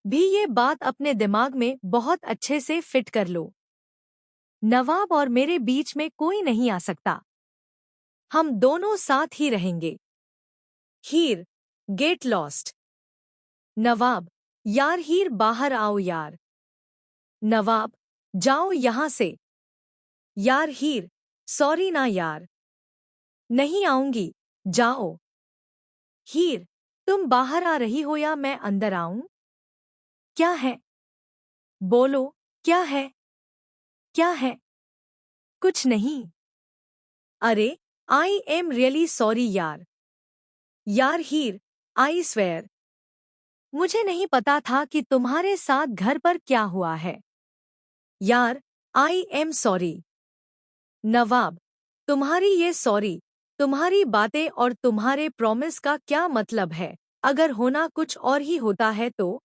भी ये बात अपने दिमाग में बहुत अच्छे से फिट कर लो। नवाब और मेरे बीच में कोई नहीं आ सकता। हम दोनों साथ ही रहेंगे। हीर, गेट लॉस्ट। नवाब, यार हीर बाहर आओ यार। नवाब, जाओ यहां से। यार हीर, सॉरी ना यार। नहीं आऊंगी, जाओ। हीर, तुम बाहर आ रही हो या मैं अंदर आऊं? क्या है? बोलो, क्या है? क्या है? कुछ नहीं। अरे, आई एम रियली सॉरी यार। यार हीर, आई स्वेयर। मुझे नहीं पता था कि तुम्हारे साथ घर पर क्या हुआ है। यार, आई एम सॉरी। नवाब, तुम्हारी ये सॉरी, तुम्हारी बातें और तुम्हारे प्रॉमिस का क्या मतलब है? अगर होना कुछ और ही होता है तो?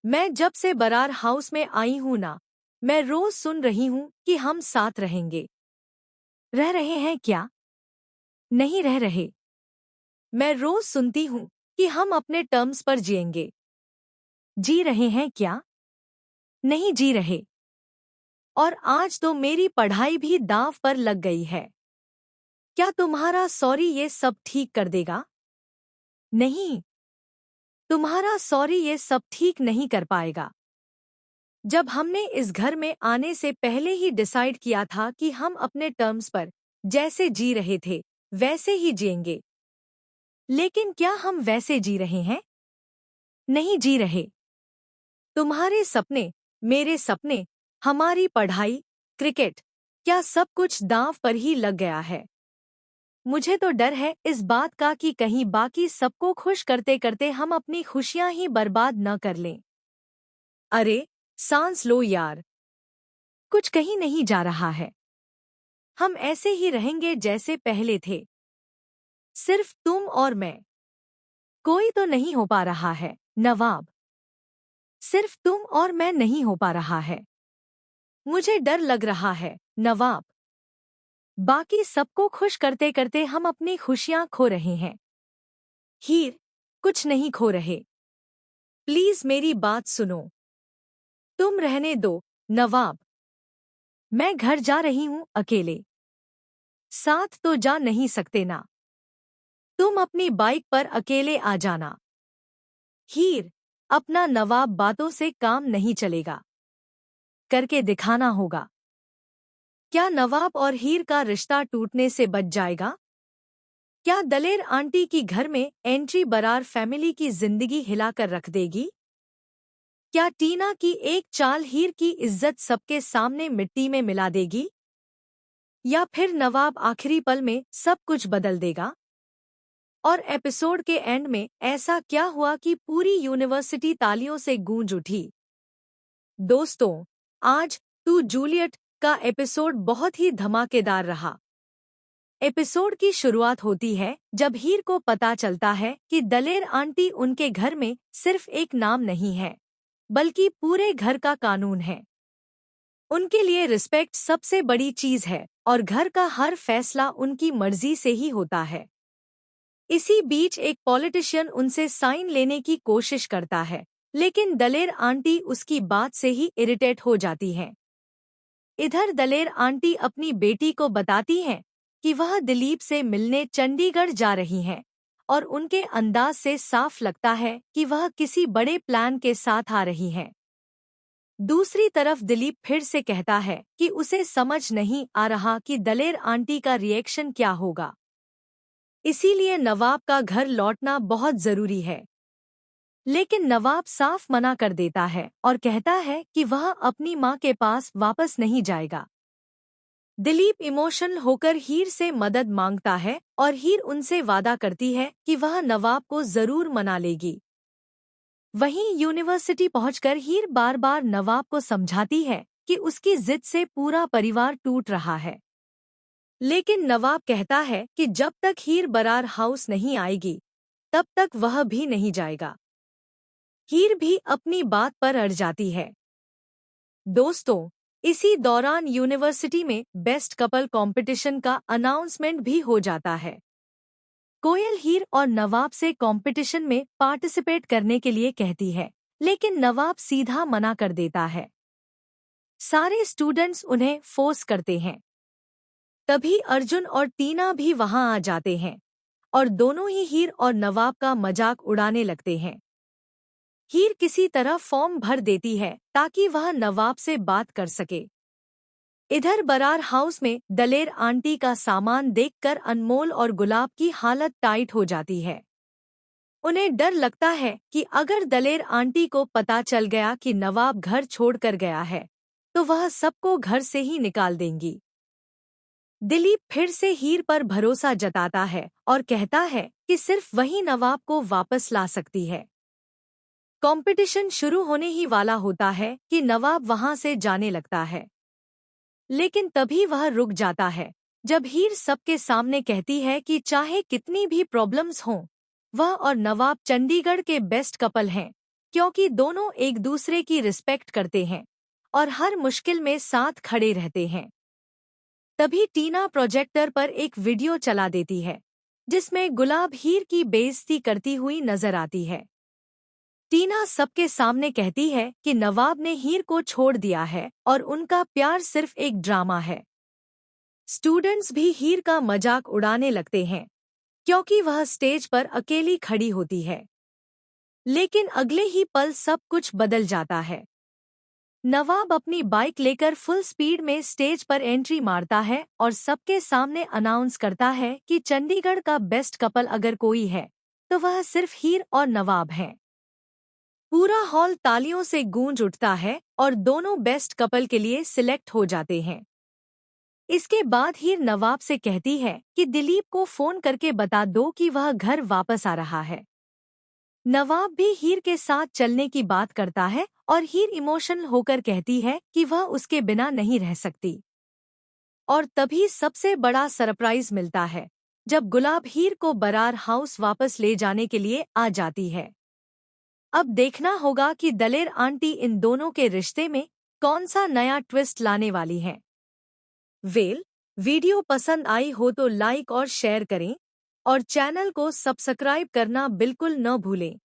मैं जब से बरार हाउस में आई हूं ना, मैं रोज सुन रही हूं कि हम साथ रहेंगे। रह रहे हैं क्या? नहीं रह रहे। मैं रोज सुनती हूं कि हम अपने टर्म्स पर जिएंगे। जी रहे हैं क्या? नहीं जी रहे। और आज तो मेरी पढ़ाई भी दांव पर लग गई है। क्या तुम्हारा सॉरी ये सब ठीक कर देगा? नहीं, तुम्हारा सॉरी ये सब ठीक नहीं कर पाएगा। जब हमने इस घर में आने से पहले ही डिसाइड किया था कि हम अपने टर्म्स पर जैसे जी रहे थे वैसे ही जिएंगे। लेकिन क्या हम वैसे जी रहे हैं? नहीं जी रहे। तुम्हारे सपने, मेरे सपने, हमारी पढ़ाई, क्रिकेट, क्या सब कुछ दांव पर ही लग गया है। मुझे तो डर है इस बात का कि कहीं बाकी सबको खुश करते करते हम अपनी खुशियां ही बर्बाद न कर लें। अरे, सांस लो यार। कुछ कहीं नहीं जा रहा है। हम ऐसे ही रहेंगे जैसे पहले थे। सिर्फ तुम और मैं। कोई तो नहीं हो पा रहा है, नवाब। सिर्फ तुम और मैं नहीं हो पा रहा है। मुझे डर लग रहा है, नवाब। बाकी सबको खुश करते करते हम अपनी खुशियां खो रहे हैं। हीर, कुछ नहीं खो रहे। प्लीज मेरी बात सुनो। तुम रहने दो, नवाब। मैं घर जा रही हूं अकेले। साथ तो जा नहीं सकते ना। तुम अपनी बाइक पर अकेले आ जाना। हीर, अपना नवाब बातों से काम नहीं चलेगा। करके दिखाना होगा। क्या नवाब और हीर का रिश्ता टूटने से बच जाएगा? क्या दलेर आंटी की घर में एंट्री बरार फैमिली की जिंदगी हिलाकर रख देगी? क्या टीना की एक चाल हीर की इज्जत सबके सामने मिट्टी में मिला देगी? या फिर नवाब आखिरी पल में सब कुछ बदल देगा? और एपिसोड के एंड में ऐसा क्या हुआ कि पूरी यूनिवर्सिटी तालियों से गूंज उठी? दोस्तों, आज टू जूलियट का एपिसोड बहुत ही धमाकेदार रहा। एपिसोड की शुरुआत होती है जब हीर को पता चलता है कि दलेर आंटी उनके घर में सिर्फ एक नाम नहीं है, बल्कि पूरे घर का कानून है। उनके लिए रिस्पेक्ट सबसे बड़ी चीज है और घर का हर फैसला उनकी मर्जी से ही होता है। इसी बीच एक पॉलिटिशियन उनसे साइन लेने की कोशिश करता है, लेकिन दलेर आंटी उसकी बात से ही इरिटेट हो जाती हैं। इधर दलेर आंटी अपनी बेटी को बताती हैं कि वह दिलीप से मिलने चंडीगढ़ जा रही हैं और उनके अंदाज से साफ लगता है कि वह किसी बड़े प्लान के साथ आ रही हैं। दूसरी तरफ दिलीप फिर से कहता है कि उसे समझ नहीं आ रहा कि दलेर आंटी का रिएक्शन क्या होगा। इसीलिए नवाब का घर लौटना बहुत जरूरी है। लेकिन नवाब साफ मना कर देता है और कहता है कि वह अपनी मां के पास वापस नहीं जाएगा। दिलीप इमोशनल होकर हीर से मदद मांगता है और हीर उनसे वादा करती है कि वह नवाब को जरूर मना लेगी। वहीं यूनिवर्सिटी पहुंचकर हीर बार बार नवाब को समझाती है कि उसकी जिद से पूरा परिवार टूट रहा है। लेकिन नवाब कहता है कि जब तक हीर बरार हाउस नहीं आएगी, तब तक वह भी नहीं जाएगा। हीर भी अपनी बात पर अड़ जाती है। दोस्तों, इसी दौरान यूनिवर्सिटी में बेस्ट कपल कंपटीशन का अनाउंसमेंट भी हो जाता है। कोयल हीर और नवाब से कंपटीशन में पार्टिसिपेट करने के लिए कहती है, लेकिन नवाब सीधा मना कर देता है। सारे स्टूडेंट्स उन्हें फोर्स करते हैं। तभी अर्जुन और टीना भी वहां आ जाते हैं और दोनों ही हीर और नवाब का मजाक उड़ाने लगते हैं। हीर किसी तरह फॉर्म भर देती है ताकि वह नवाब से बात कर सके। इधर बरार हाउस में दलेर आंटी का सामान देखकर अनमोल और गुलाब की हालत टाइट हो जाती है। उन्हें डर लगता है कि अगर दलेर आंटी को पता चल गया कि नवाब घर छोड़कर गया है तो वह सबको घर से ही निकाल देंगी। दिलीप फिर से हीर पर भरोसा जताता है और कहता है कि सिर्फ वही नवाब को वापस ला सकती है। कंपटीशन शुरू होने ही वाला होता है कि नवाब वहां से जाने लगता है, लेकिन तभी वह रुक जाता है जब हीर सबके सामने कहती है कि चाहे कितनी भी प्रॉब्लम्स हों, वह और नवाब चंडीगढ़ के बेस्ट कपल हैं, क्योंकि दोनों एक दूसरे की रिस्पेक्ट करते हैं और हर मुश्किल में साथ खड़े रहते हैं। तभी टीना प्रोजेक्टर पर एक वीडियो चला देती है जिसमें गुलाब हीर की बेइज्जती करती हुई नजर आती है। टीना सबके सामने कहती है कि नवाब ने हीर को छोड़ दिया है और उनका प्यार सिर्फ एक ड्रामा है। स्टूडेंट्स भी हीर का मजाक उड़ाने लगते हैं क्योंकि वह स्टेज पर अकेली खड़ी होती है। लेकिन अगले ही पल सब कुछ बदल जाता है। नवाब अपनी बाइक लेकर फुल स्पीड में स्टेज पर एंट्री मारता है और सबके सामने अनाउंस करता है कि चंडीगढ़ का बेस्ट कपल अगर कोई है तो वह सिर्फ हीर और नवाब हैं। पूरा हॉल तालियों से गूंज उठता है और दोनों बेस्ट कपल के लिए सिलेक्ट हो जाते हैं। इसके बाद हीर नवाब से कहती है कि दिलीप को फोन करके बता दो कि वह घर वापस आ रहा है। नवाब भी हीर के साथ चलने की बात करता है और हीर इमोशनल होकर कहती है कि वह उसके बिना नहीं रह सकती। और तभी सबसे बड़ा सरप्राइज मिलता है जब गुलाब हीर को बरार हाउस वापस ले जाने के लिए आ जाती है। अब देखना होगा कि दलेर आंटी इन दोनों के रिश्ते में कौन सा नया ट्विस्ट लाने वाली है। वीडियो पसंद आई हो तो लाइक और शेयर करें और चैनल को सब्सक्राइब करना बिल्कुल न भूलें।